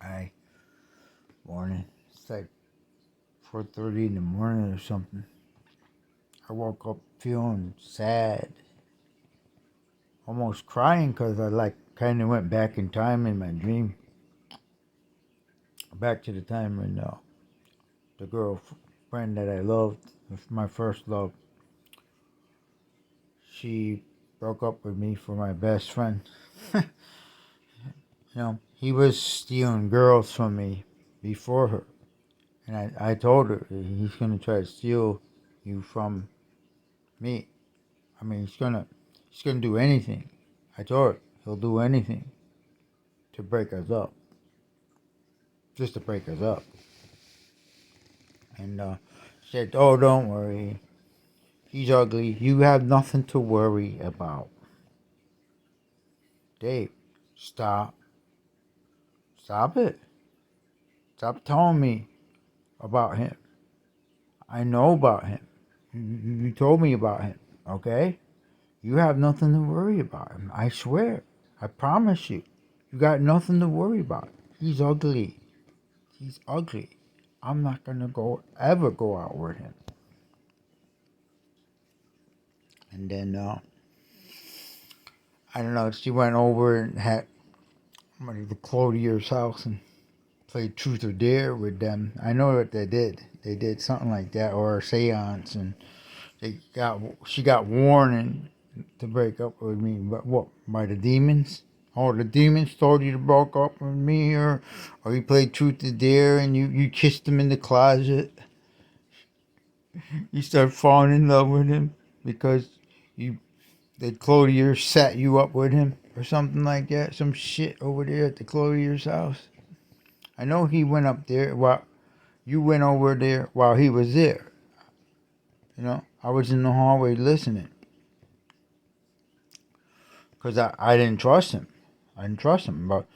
Hi, morning. It's like 4:30 in the morning or something. I woke up feeling sad, almost crying because I kind of went back in time in my dream, back to the time when the girlfriend that I loved, my first love, she broke up with me for my best friend. He was stealing girls from me before her, and I told her he's gonna try to steal you from me. I mean, he's gonna do anything. I told her he'll do anything to break us up, just to break us up. And she said, "Oh, don't worry. He's ugly. You have nothing to worry about." Dave, stop. Stop it. Stop telling me about him. I know about him. You told me about him, okay? You have nothing to worry about him. I swear. I promise you. You got nothing to worry about. He's ugly. He's ugly. I'm not gonna ever go out with him. And then I don't know. She went over and had the Clotier's house and played Truth or Dare with them. I know what they did. They did something like that, or a seance, and she got warning to break up with me. But what? By the demons? Oh, the demons told you to break up with me, or you played Truth or Dare and you kissed him in the closet. You start falling in love with him because you that Clothier set you up with him or something like that. Some shit over there at the Clothier's house. I know he went up there while you went over there while he was there. I was in the hallway listening because I didn't trust him. I didn't trust him, but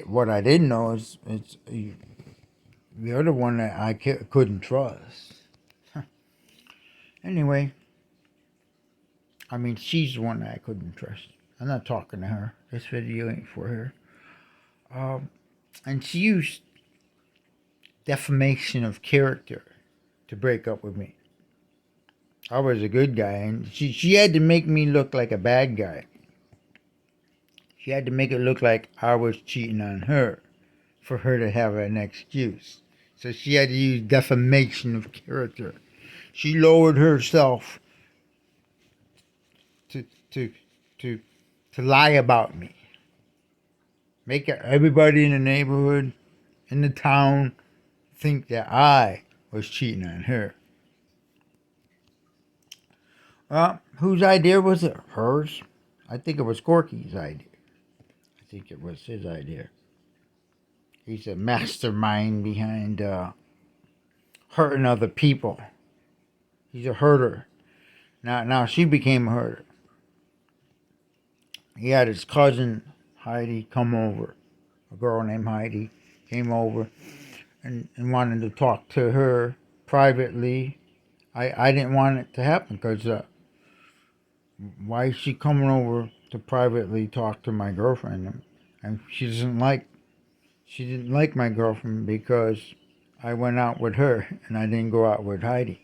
What I didn't know is it's the other one that I couldn't trust. Anyway, I mean, she's the one that I couldn't trust. I'm not talking to her. This video ain't for her. And she used defamation of character to break up with me. I was a good guy, and she had to make me look like a bad guy. She had to make it look like I was cheating on her for her to have an excuse. So she had to use defamation of character. She lowered herself to to to to lie about me. Make everybody in the neighborhood, in the town, think that I was cheating on her. Whose idea was it? Hers? I think it was Corky's idea. I think it was his idea. He's a mastermind behind hurting other people. He's a herder. Now she became a herder. He had his cousin Heidi come over. A girl named Heidi came over and wanted to talk to her privately. I didn't want it to happen because why is she coming over to privately talk to my girlfriend? And she didn't like my girlfriend because I went out with her and I didn't go out with Heidi.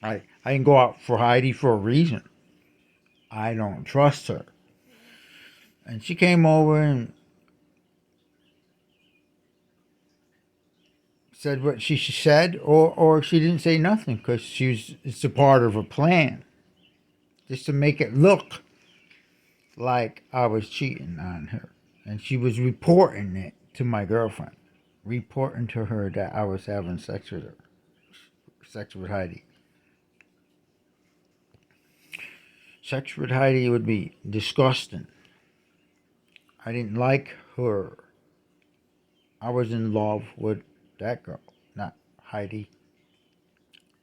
I didn't go out for Heidi for a reason. I don't trust her. And she came over and said what she said, or she didn't say nothing because it's a part of a plan, just to make it look like I was cheating on her. And she was reporting it to my girlfriend, reporting to her that I was having sex with her, sex with Heidi. Sex with Heidi would be disgusting. I didn't like her. I was in love with that girl, not Heidi.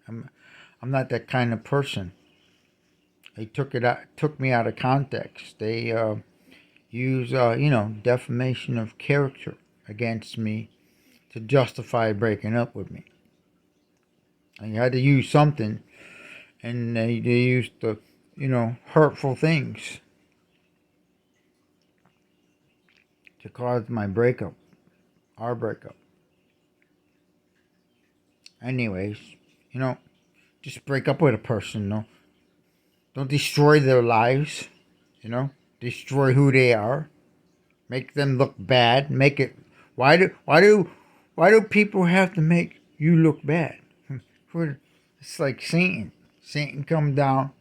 I'm not that kind of person. They took me out of context. They use defamation of character against me to justify breaking up with me. And you had to use something, and they used the hurtful things. to cause my breakup, our breakup. Anyways, you know, just break up with a person, no? Don't destroy their lives, you know? Destroy who they are. Make them look bad. Make it. Why do people have to make you look bad? It's like Satan. Satan come down,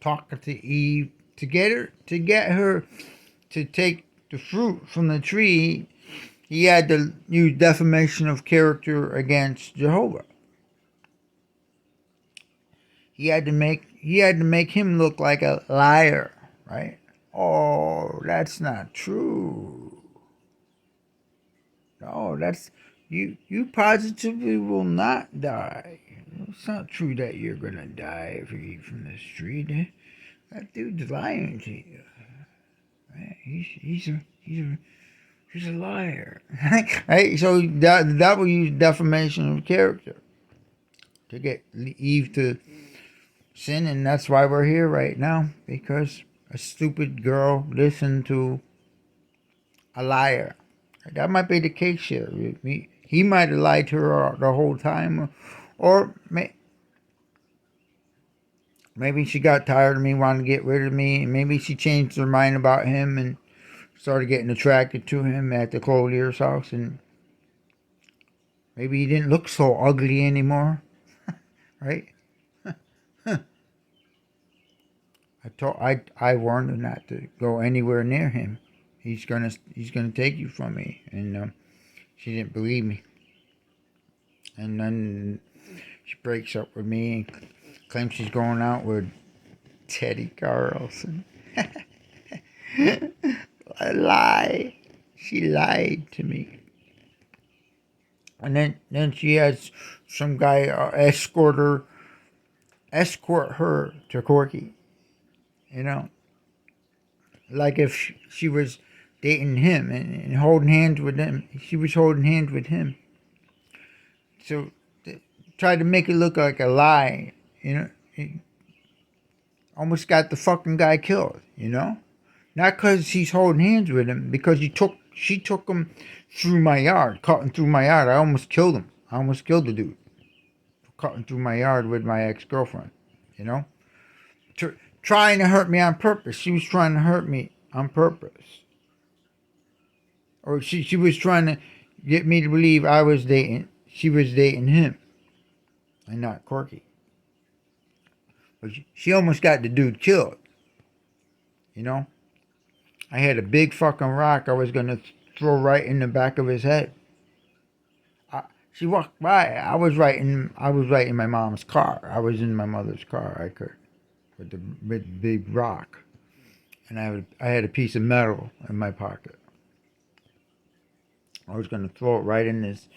talking to Eve to get her to take the fruit from the tree. He had to use defamation of character against Jehovah. He had to make him look like a liar, right? Oh, that's not true. No, that's you positively will not die. It's not true that you're gonna die if you eat from this tree. That dude's lying to you. Right? He's a liar. Right? So that will use defamation of character to get Eve to sin, and that's why we're here right now, because a stupid girl listened to a liar. That might be the case here. He might have lied to her the whole time, or maybe she got tired of me, wanted to get rid of me, and maybe she changed her mind about him and started getting attracted to him at the clothier's house, and maybe he didn't look so ugly anymore, right? I warned her not to go anywhere near him. He's gonna take you from me, and she didn't believe me. And then she breaks up with me and claims she's going out with Teddy Carlson. A lie. She lied to me. And then she has some guy escort her to Corky. You know, like if she was dating him and holding hands with him. She was holding hands with him. So tried to make it look like a lie. You know, he almost got the fucking guy killed. You know, not because he's holding hands with him, because she took him through my yard, cutting through my yard. I almost killed him. I almost killed the dude for cutting through my yard with my ex-girlfriend. You know, trying to hurt me on purpose. She was trying to hurt me on purpose. Or she was trying to get me to believe she was dating him and not Corky. But she almost got the dude killed. You know? I had a big fucking rock I was going to throw right in the back of his head. She walked by. I was right in my mom's car. I was in my mother's car. With the big rock. And I had a piece of metal in my pocket. I was going to throw it right in his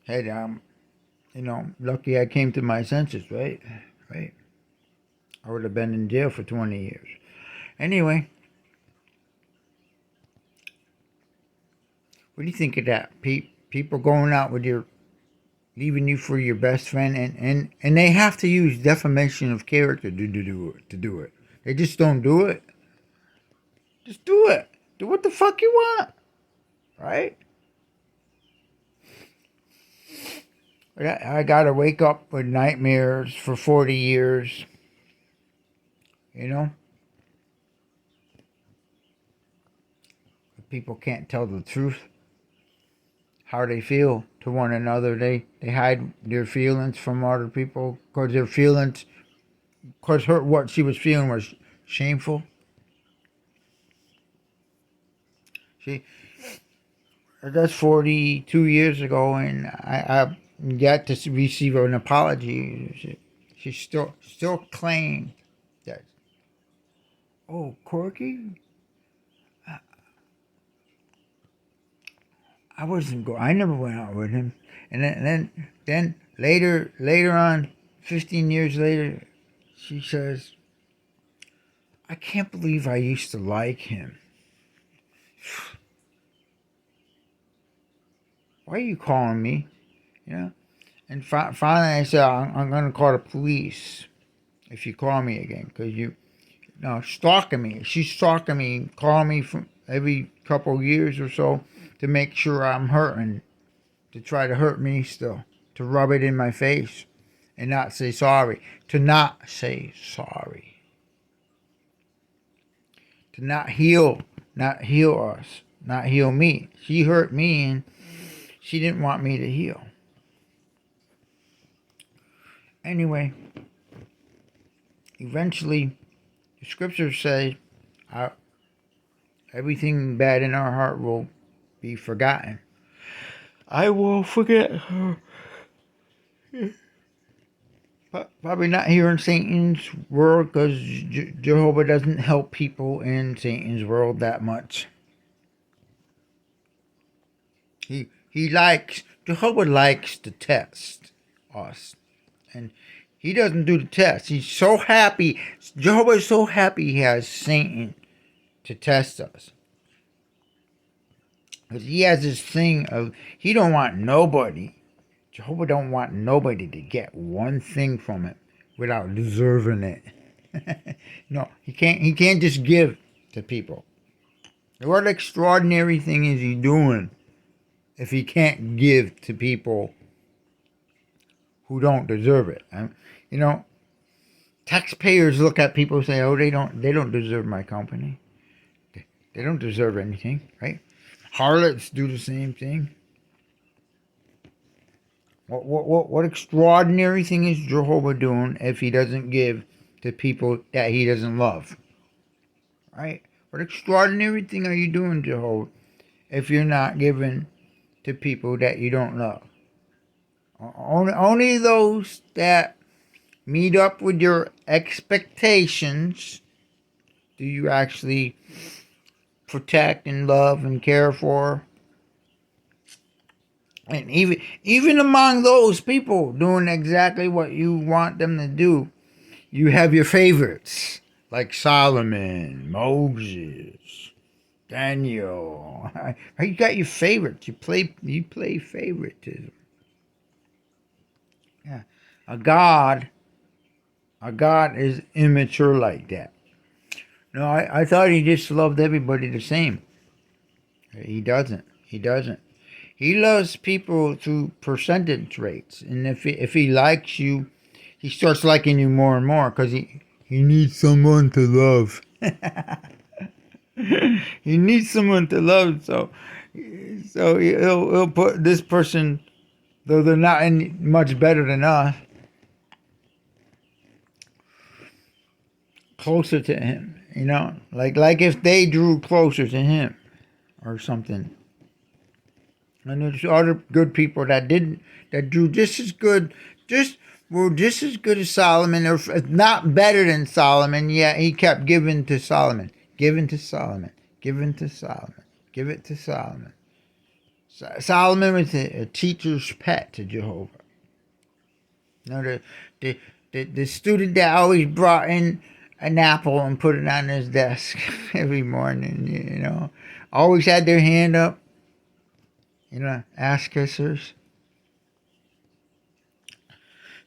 head. Lucky I came to my senses, right? Right. I would have been in jail for 20 years. Anyway, what do you think of that? People going out with leaving you for your best friend, and they have to use defamation of character to do it. They just don't do it. Just do it. Do what the fuck you want. Right? I gotta wake up with nightmares for 40 years. You know? People can't tell the truth. How they feel to one another. They hide their feelings from other people because what she was feeling was shameful. See, that's 42 years ago, and I got to receive an apology. She still claimed that. Oh, Corky, I never went out with him. And then later on, 15 years later, she says, I can't believe I used to like him. Why are you calling me? You know? And finally I said, I'm going to call the police if you call me again. Because stalking me. She's stalking me, calling me from every couple years or so to make sure I'm hurting, to try to hurt me still, to rub it in my face and not say sorry, to not say sorry, to not heal us, not heal me. She hurt me and she didn't want me to heal. Anyway, eventually, the scriptures say everything bad in our heart will be forgotten. I will forget her. Probably not here in Satan's world, because Jehovah doesn't help people in Satan's world that much. Jehovah likes to test us. And he doesn't do the test. He's so happy. Jehovah is so happy he has Satan to test us. Because he has this thing of, he don't want nobody. Jehovah don't want nobody to get one thing from it without deserving it. No, he can't just give to people. What extraordinary thing is he doing if he can't give to people who don't deserve it? Taxpayers look at people and say, "Oh, they don't deserve my company. They don't deserve anything," right? Harlots do the same thing. What extraordinary thing is Jehovah doing if he doesn't give to people that he doesn't love? Right? What extraordinary thing are you doing, Jehovah, if you're not giving to people that you don't love? Only those that meet up with your expectations do you actually protect and love and care for. And even among those people doing exactly what you want them to do, you have your favorites, like Solomon, Moses, Daniel. You got your favorites. You play favoritism. Yeah, a God is immature like that. No, I thought he just loved everybody the same. He doesn't. He loves people through percentage rates, and if he likes you, he starts liking you more and more because he needs someone to love. He needs someone to love, so he'll put this person, though they're not any much better than us, closer to him. Like if they drew closer to him or something. And there's other good people that drew just as good, just as good as Solomon, or not better than Solomon. Yet he kept giving to Solomon, giving to Solomon, giving to Solomon, give it to Solomon. Solomon was a teacher's pet to Jehovah. The student that always brought in an apple and put it on his desk every morning. Always had their hand up. Ass kissers.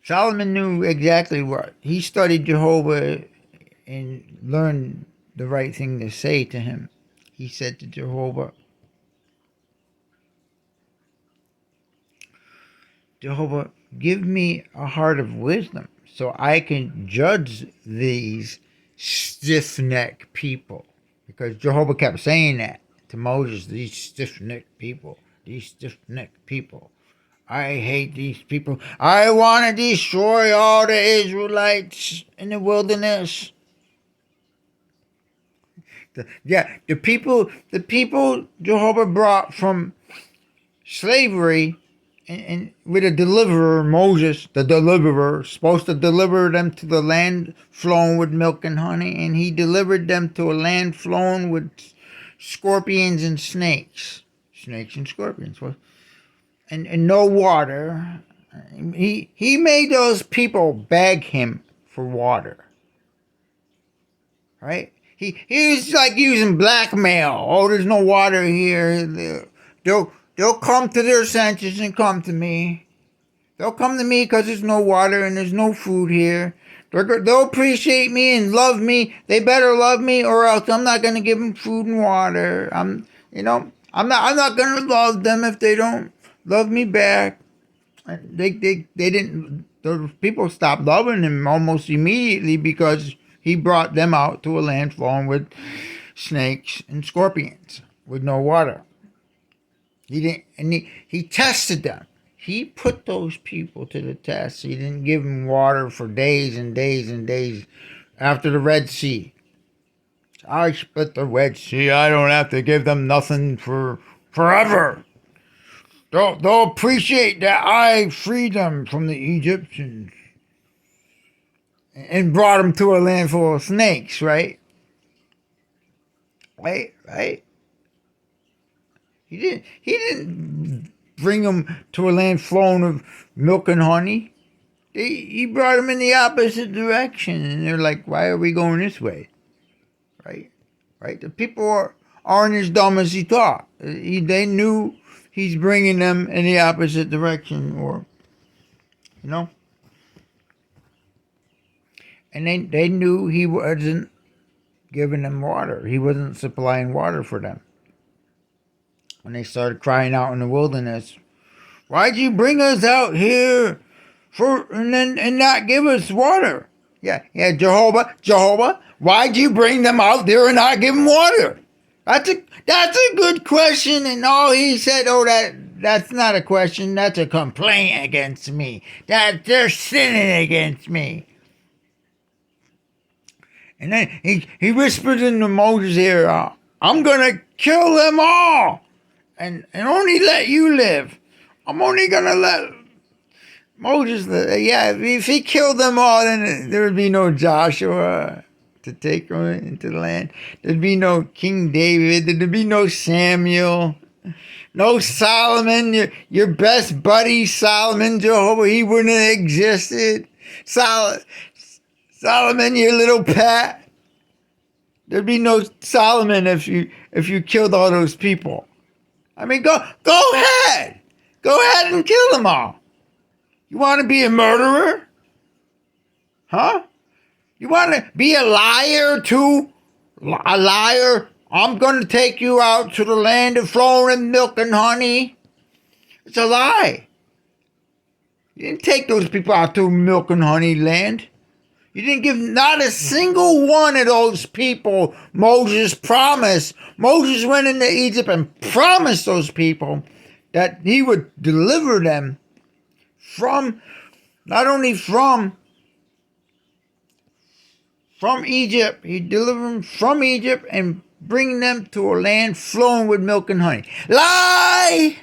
Solomon knew exactly what. He studied Jehovah and learned the right thing to say to him. He said to Jehovah, give me a heart of wisdom so I can judge these stiff-necked people. Because Jehovah kept saying that to Moses, these stiff-necked people. These stiff-necked people. I hate these people. I want to destroy all the Israelites in the wilderness. The people Jehovah brought from slavery, and with a deliverer, Moses, the deliverer, supposed to deliver them to the land flowing with milk and honey, and he delivered them to a land flowing with scorpions and snakes. Snakes and scorpions. And no water. He made those people beg him for water. Right? He was like using blackmail. Oh, there's no water here. They'll come to their senses and come to me. They'll come to me because there's no water and there's no food here. They'll appreciate me and love me. They better love me, or else I'm not going to give them food and water. I'm not gonna love them if they don't love me back. They didn't. Those people stopped loving him almost immediately because he brought them out to a land flowing with snakes and scorpions with no water. He didn't, and he tested them. He put those people to the test. He didn't give them water for days and days and days after the Red Sea. I split the Red Sea. I don't have to give them nothing for forever. They'll appreciate that I freed them from the Egyptians and brought them to a land full of snakes, right? Right. He didn't bring them to a land flowing with milk and honey. He brought them in the opposite direction, and they're like, "Why are we going this way?" Right. The people aren't as dumb as he thought. They knew he's bringing them in the opposite direction, or you know, and they knew he wasn't giving them water. He wasn't supplying water for them. When they started crying out in the wilderness, "Why'd you bring us out here and not give us water?" Yeah, Jehovah, why'd you bring them out there and not give them water? That's a good question. And all he said, that's not a question, that's a complaint against me. That they're sinning against me. And then he whispered into Moses' ear, "I'm gonna kill them all, and only let you live. I'm only gonna let Moses live." Yeah, if he killed them all, then there would be no Joshua to take them into the land. There'd be no King David. There'd be no Samuel. No Solomon, your best buddy Solomon, Jehovah, he wouldn't have existed. Solomon, your little pet. There'd be no Solomon if you killed all those people. I mean, go ahead. Go ahead and kill them all. You want to be a murderer? Huh? You want to be a liar too? A liar? I'm going to take you out to the land of flowing with milk and honey. It's a lie. You didn't take those people out to milk and honey land. You didn't give not a single one of those people Moses' promise. Moses went into Egypt and promised those people that he would deliver them not only from Egypt, he'd deliver them from Egypt and bring them to a land flowing with milk and honey. Lie!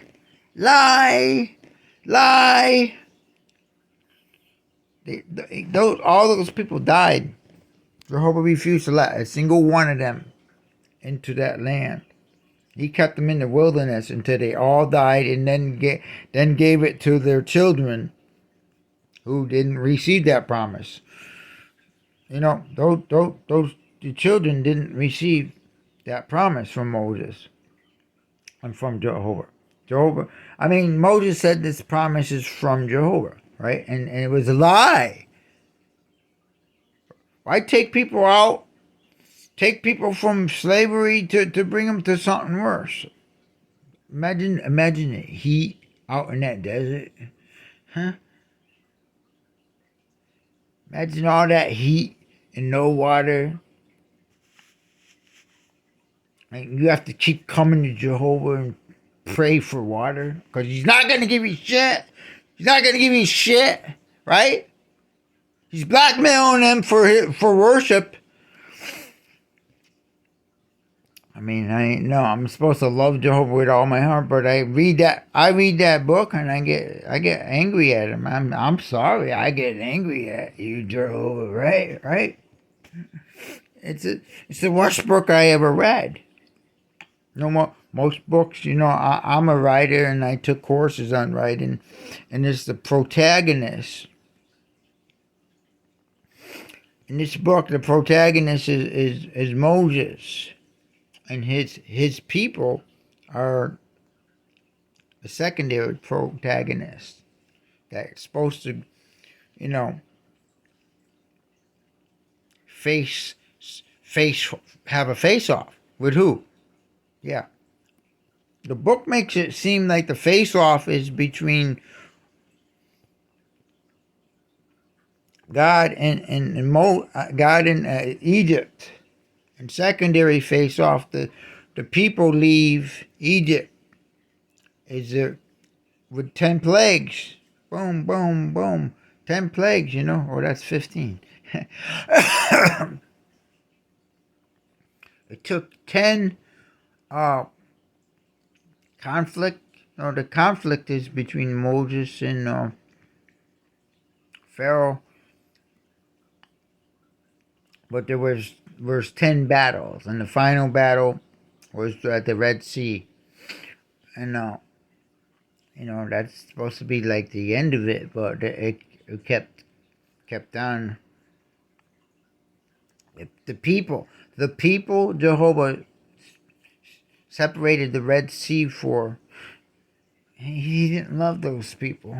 Lie! Lie! All those people died. Jehovah refused to let a single one of them into that land. He kept them in the wilderness until they all died, and then gave it to their children who didn't receive that promise. The children didn't receive that promise from Moses and from Jehovah. Moses said this promise is from Jehovah, right? And it was a lie. Why take people out? Take people from slavery to bring them to something worse. Imagine the heat out in that desert. Huh? Imagine all that heat and no water. And you have to keep coming to Jehovah and pray for water. Because he's not going to give you shit. He's not going to give you shit. Right? He's blackmailing them for worship. I'm supposed to love Jehovah with all my heart, but I read that book and I get angry at him. I'm sorry, I get angry at you, Jehovah, right? It's the worst book I ever read. Most books, I'm a writer and I took courses on writing, and it's the protagonist. In this book, the protagonist is Moses. And his people are the secondary protagonist that's supposed to, have a face off with who? Yeah, The book makes it seem like the face-off is between God God and Egypt, and secondary face-off the people leave Egypt is there with 10 plagues. Boom, boom, boom. 10 plagues, or that's 15. It took 10 uh, conflict. No, the conflict is between Moses and Pharaoh, but there was 10 battles, and the final battle was at the Red Sea, and that's supposed to be like the end of it, but it kept on. The people Jehovah separated the Red Sea for. He didn't love those people,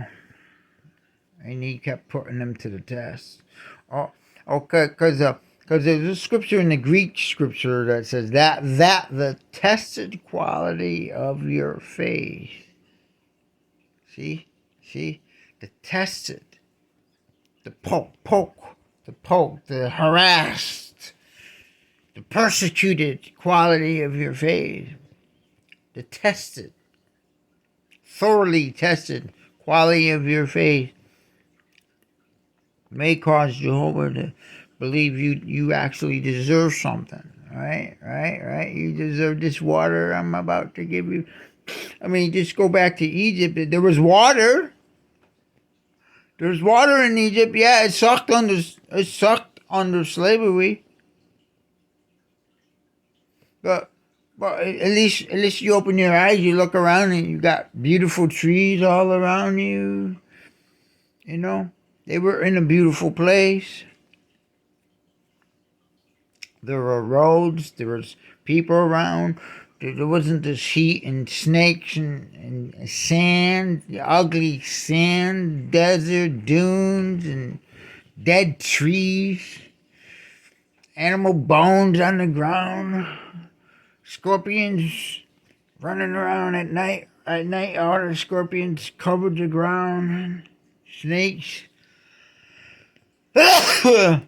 and he kept putting them to the test. Oh, okay, because there's a scripture in the Greek scripture that says that the tested quality of your faith. See, the tested, the poke, the harassed, the persecuted quality of your faith, the tested, thoroughly tested quality of your faith may cause Jehovah to believe you actually deserve something. Right. You deserve this water I'm about to give you. I mean, just go back to Egypt. There was water. There's water in Egypt. Yeah, it sucked under slavery. But at least you open your eyes, you look around, and you got beautiful trees all around you. They were in a beautiful place. There were roads. There was people around. There wasn't this heat and snakes and sand, ugly sand, desert, dunes, and dead trees, animal bones on the ground, scorpions running around at night. At night, all the scorpions covered the ground, snakes. The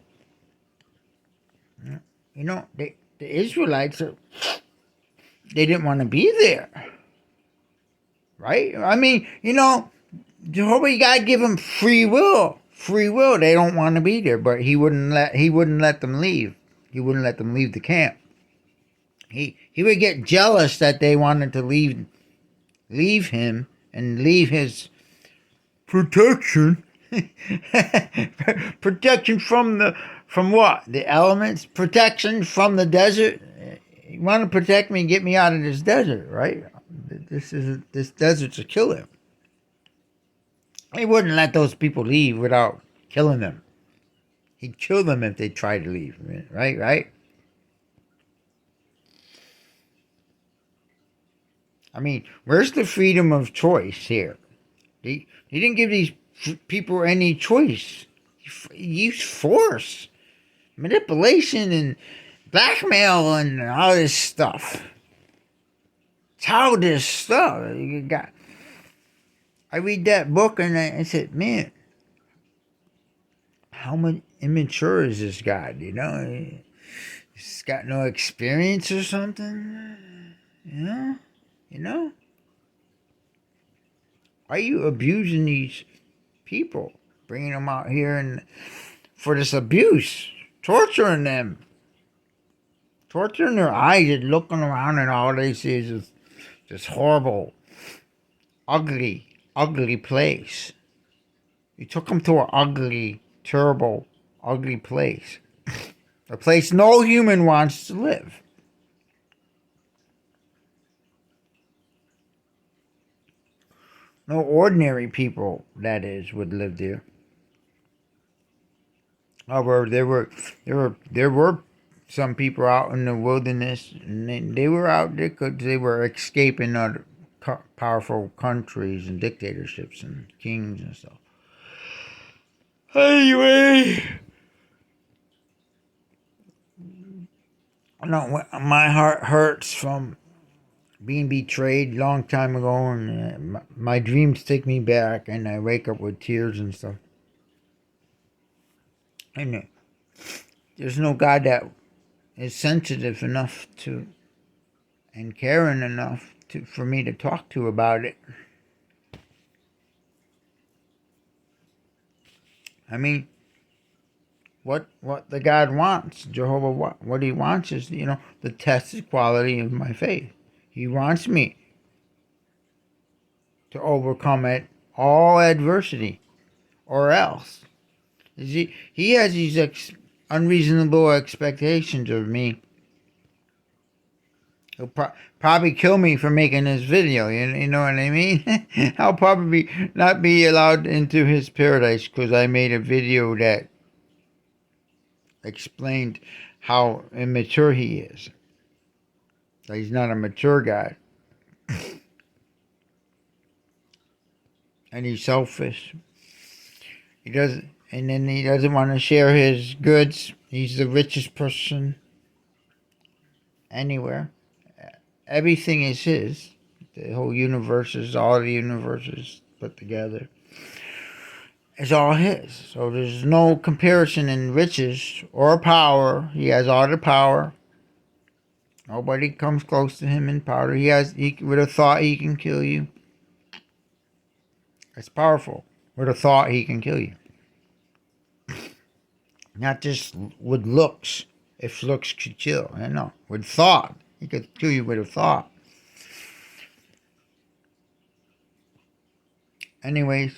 Israelites, they didn't want to be there, right? I mean, Jehovah, you gotta give them free will. Free will. They don't want to be there, but he wouldn't let them leave. He wouldn't let them leave the camp. He would get jealous that they wanted to leave him and leave his protection. Protection from what? The elements? Protection from the desert? You want to protect me and get me out of this desert, right? This desert's a killer. He wouldn't let those people leave without killing them. He'd kill them if they tried to leave, right? I mean, where's the freedom of choice here? He didn't give these people any choice. He used force, manipulation, and blackmail, and all this stuff. Childish stuff. I read that book and I said, man, how much immature is this guy? He's got no experience or something. You know. Why are you abusing these people, bringing them out here and for this abuse, torturing them, torturing their eyes, and looking around, and all they see is this horrible, ugly place. You took them to an ugly, terrible, ugly place. A place no human wants to live. No ordinary people, that is, would live there. However, there were some people out in the wilderness, and they were out there because they were escaping other powerful countries and dictatorships and kings and stuff. Anyway, no, my heart hurts from being betrayed long time ago, and my dreams take me back, and I wake up with tears and stuff. And there's no God that is sensitive enough to and caring enough for me to talk to about it. I mean, what the God wants, Jehovah, what he wants is, the tested quality of my faith. He wants me to overcome it, all adversity, or else. He has these unreasonable expectations of me. He'll probably kill me for making this video, you know what I mean? I'll probably not be allowed into his paradise because I made a video that explained how immature he is. That he's not a mature guy. And he's selfish. He doesn't, and then he doesn't want to share his goods. He's the richest person anywhere. Everything is his. The whole universe is all the universes put together. It's all his. So there's no comparison in riches or power. He has all the power. Nobody comes close to him in power. He with a thought he can kill you. It's powerful. With a thought he can kill you. Not just with looks. If looks could kill, no. With thought. He could kill you with a thought. Anyways,